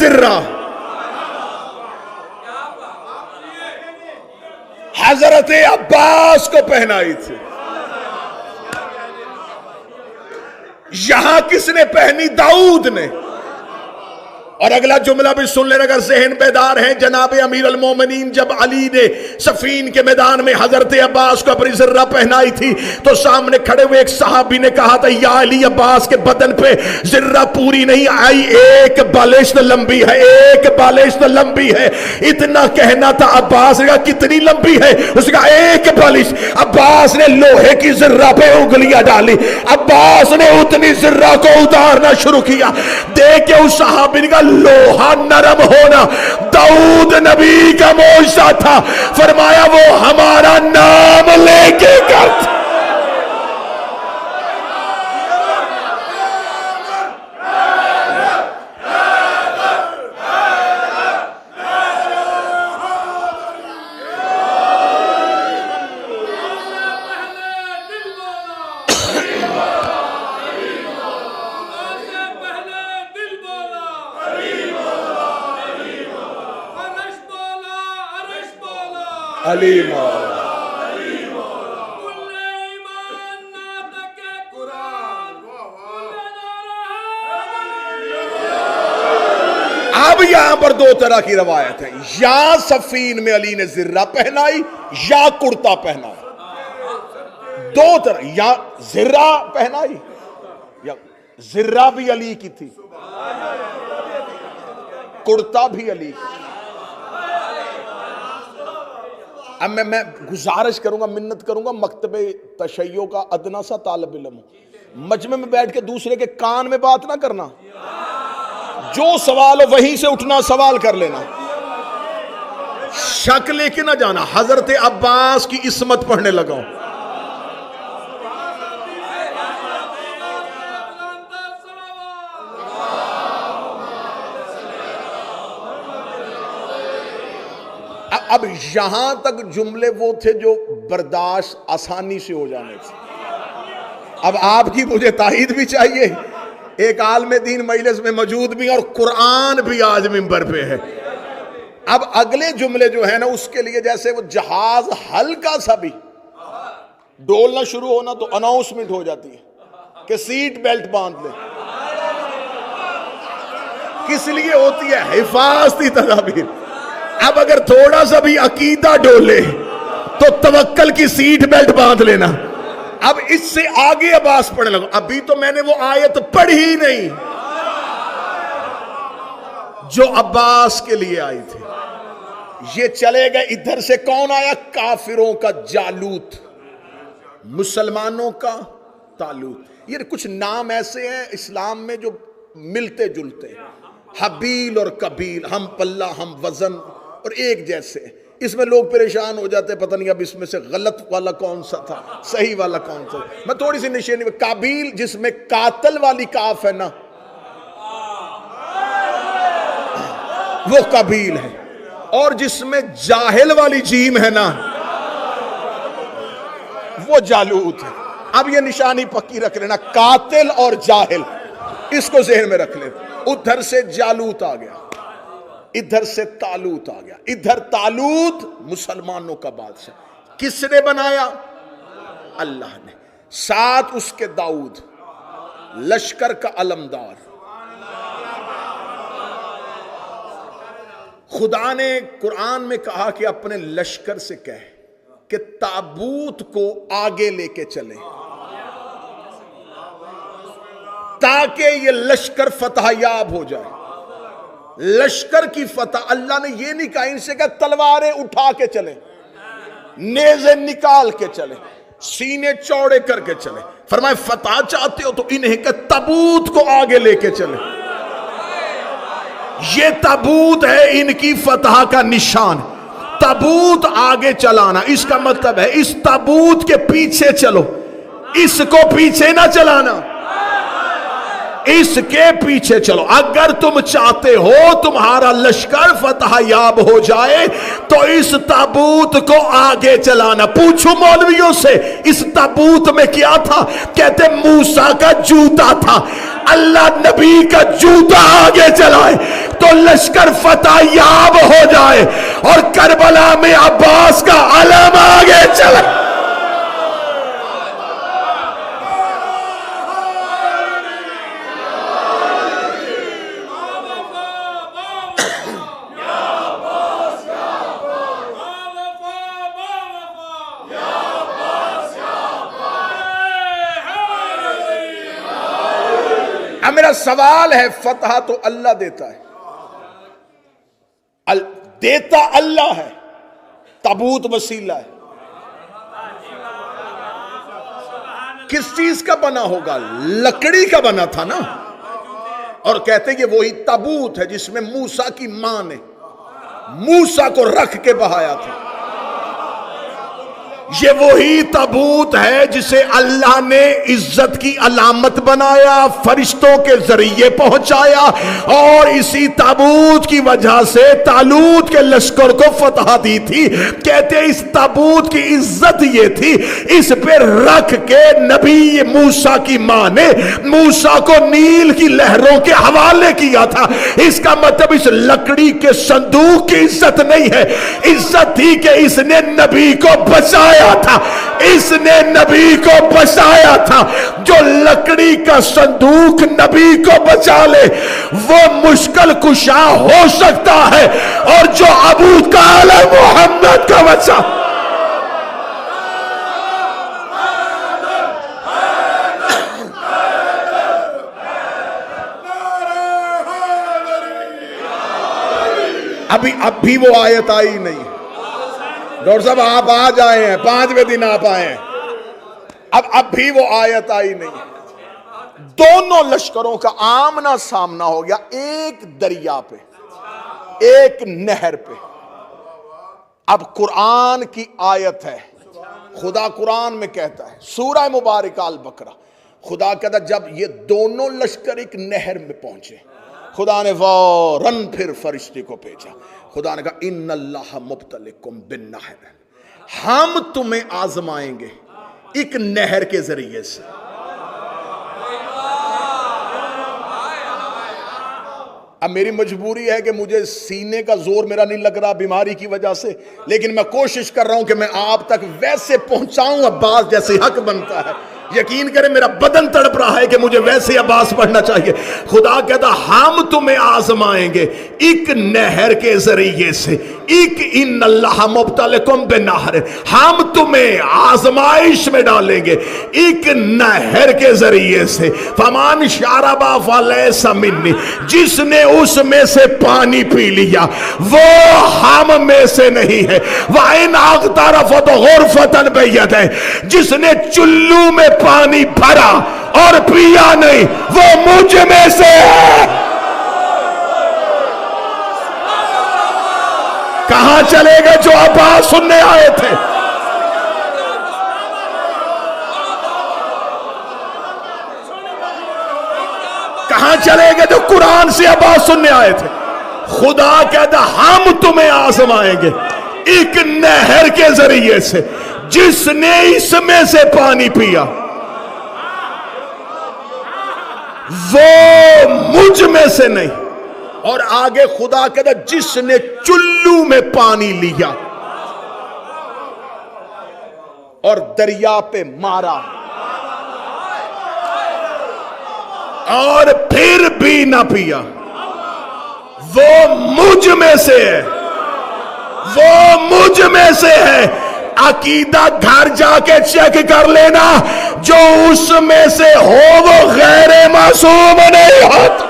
زرہ حضرت عباس کو پہنائی تھی. یہاں کس نے پہنی؟ داؤد نے. اور اگلا جملہ بھی سن لیں اگر ذہن بیدار ہیں. جناب امیر المومنین جب علی نے صفین کے میدان میں حضرت عباس کو اپنی زرہ پہنائی تھی تو سامنے کھڑے ہوئے ایک صحابی نے کہا تھا یا علی عباس کے بدن پہ زرہ پوری نہیں آئی، ایک بالشت لمبی ہے، ایک بالشت لمبی ہے. اتنا کہنا تھا. عباس نے کہا کتنی لمبی ہے؟ اس نے کہا ایک بالشت. عباس نے لوہے کی زرہ پہ انگلیاں ڈالی، عباس نے اتنی زرہ کو اتارنا شروع کیا. دیکھ کے اس صحابی نے کہا لوہا نرم ہونا داؤد نبی کا معجزہ تھا. فرمایا وہ ہمارا نام لے کے کرتا. علی مولا اب یہاں پر دو طرح کی روایت ہے. یا صفین میں علی نے زرہ پہنائی یا کرتا پہنائی. دو طرح، یا زرہ پہنائی یا زرہ بھی علی کی تھی، کرتا بھی علی کی. اب میں گزارش کروں گا، منت کروں گا، مکتب تشیع کا ادنا سا طالب علم مجمع میں بیٹھ کے دوسرے کے کان میں بات نہ کرنا. جو سوال ہو وہیں سے اٹھنا سوال کر لینا، شک لے کے نہ جانا. حضرت عباس کی عصمت پڑھنے لگا ہوں. اب یہاں تک جملے وہ تھے جو برداشت آسانی سے ہو جانے تھے. اب آپ کی مجھے تائید بھی چاہیے. ایک عالم دین مجلس میں موجود بھی اور قرآن بھی آج منبر پہ ہے. اب اگلے جملے جو ہے نا اس کے لیے جیسے وہ جہاز ہلکا سا بھی ڈولنا شروع ہونا تو اناؤنسمنٹ ہو جاتی ہے کہ سیٹ بیلٹ باندھ لیں. کس لیے ہوتی ہے؟ حفاظتی تدابیر. اب اگر تھوڑا سا بھی عقیدہ ڈولے تو توکل کی سیٹ بیلٹ باندھ لینا. اب اس سے آگے عباس پڑھنے لگا. ابھی تو میں نے وہ آیت پڑھی ہی نہیں جو عباس کے لیے آئی تھی. یہ چلے گئے. ادھر سے کون آیا؟ کافروں کا جالوت، مسلمانوں کا طالوت. یہ کچھ نام ایسے ہیں اسلام میں جو ملتے جلتے ہیں. حبیل اور کبیل، ہم پلہ ہم وزن اور ایک جیسے. اس میں لوگ پریشان ہو جاتے ہیں پتہ نہیں اب اس میں سے غلط والا کون سا تھا، صحیح والا کون سا. میں تھوڑی سی نشانی. کابیل جس میں قاتل والی کاف ہے نا وہ کابیل ہے، اور جس میں جاہل والی جیم ہے نا وہ جالوت ہے. اب یہ نشانی پکی رکھ لینا، قاتل اور جاہل، اس کو ذہن میں رکھ لینا. ادھر سے جالوت آ گیا، ادھر سے طالوت آ گیا. ادھر طالوت مسلمانوں کا بادشاہ. کس نے بنایا؟ اللہ نے. ساتھ اس کے داؤد لشکر کا علمدار. خدا نے قرآن میں کہا کہ اپنے لشکر سے کہے کہ تابوت کو آگے لے کے چلے تاکہ یہ لشکر فتح یاب ہو جائے. لشکر کی فتح اللہ نے یہ نہیں کہا ان سے کہ تلواریں اٹھا کے چلیں، نیزے نکال کے چلیں، سینے چوڑے کر کے چلیں. فرمائے فتح چاہتے ہو تو انہیں کہ تابوت کو آگے لے کے چلیں. یہ تابوت ہے ان کی فتح کا نشان. تابوت آگے چلانا، اس کا مطلب ہے اس تابوت کے پیچھے چلو، اس کو پیچھے نہ چلانا، اس کے پیچھے چلو. اگر تم چاہتے ہو تمہارا لشکر فتح یاب ہو جائے تو اس تابوت کو آگے چلانا. پوچھو مولویوں سے اس تابوت میں کیا تھا؟ کہتے موسیٰ کا جوتا تھا. اللہ نبی کا جوتا آگے چلائے تو لشکر فتح یاب ہو جائے اور کربلا میں عباس کا علم آگے چلے. اب میرا سوال ہے، فتح تو اللہ دیتا ہے، دیتا اللہ ہے، تابوت وسیلہ ہے. کس چیز کا بنا ہوگا؟ لکڑی کا بنا تھا نا. اور کہتے ہیں کہ وہی تابوت ہے جس میں موسیٰ کی ماں نے موسیٰ کو رکھ کے بہایا تھا. یہ وہی تابوت ہے جسے اللہ نے عزت کی علامت بنایا، فرشتوں کے ذریعے پہنچایا، اور اسی تابوت کی وجہ سے طالوت کے لشکر کو فتح دی تھی. کہتے ہیں اس تابوت کی عزت یہ تھی، اس پہ رکھ کے نبی موسیٰ کی ماں نے موسیٰ کو نیل کی لہروں کے حوالے کیا تھا. اس کا مطلب اس لکڑی کے صندوق کی عزت نہیں ہے، عزت تھی کہ اس نے نبی کو بچایا تھا، اس نے نبی کو بچایا تھا. جو لکڑی کا صندوق نبی کو بچا لے وہ مشکل کشا ہو سکتا ہے، اور جو ابو طالب محمد کا بچا. اب بھی وہ آیت آئی نہیں. ڈاکٹر صاحب آپ آ جائے ہیں، 5ویں دن آپ آئے ہیں، اب بھی وہ آیت آئی نہیں. دونوں لشکروں کا آمنا سامنا ہو گیا ایک دریا پہ، ایک نہر پہ. اب قرآن کی آیت ہے، خدا قرآن میں کہتا ہے سورہ مبارکہ البقرہ، خدا کہتا ہے جب یہ دونوں لشکر ایک نہر میں پہنچے، خدا نے فوراً پھر فرشتے کو بھیجا. خدا نے کہا ان اللہ مبتلکم بالنہر، ہم تمہیں آزمائیں گے ایک نہر کے ذریعے سے. اب میری مجبوری ہے کہ مجھے سینے کا زور میرا نہیں لگ رہا بیماری کی وجہ سے، لیکن میں کوشش کر رہا ہوں کہ میں آپ تک ویسے پہنچاؤں عباس جیسے حق بنتا ہے. یقین کریں میرا بدن تڑپ رہا ہے کہ مجھے ویسے عباس پڑھنا چاہیے. خدا کہتا ہم تمہیں آزمائیں گے ایک نہر کے ذریعے سے، ایک ان اللہ مبتلکم بنہر، ہم تمہیں آزمائش میں ڈالیں گے ایک نہر کے ذریعے سے. فمان شرب فلیس منی، جس نے اس میں سے پانی پی لیا وہ ہم میں سے نہیں ہے. وَإِنْ اغْتَرَفَتْ غُرْفَةً بِيَدِهِ، جس نے چلو میں پانی بھرا اور پیا نہیں وہ مجھ میں سے ہے. کہاں چلے گئے جو عباس سننے آئے تھے؟ کہاں چلے گئے جو قرآن سے عباس سننے آئے تھے؟ خدا کہتا ہم تمہیں آزمائیں گے ایک نہر کے ذریعے سے، جس نے اس میں سے پانی پیا وہ مجھ میں سے نہیں. اور آگے خدا کہتا جس نے چلو میں پانی لیا اور دریا پہ مارا اور پھر بھی نہ پیا وہ مجھ میں سے ہے، وہ مجھ میں سے ہے. عقیدہ گھر جا کے چیک کر لینا، جو اس میں سے ہو وہ غیر معصوم نہیں ہوتا.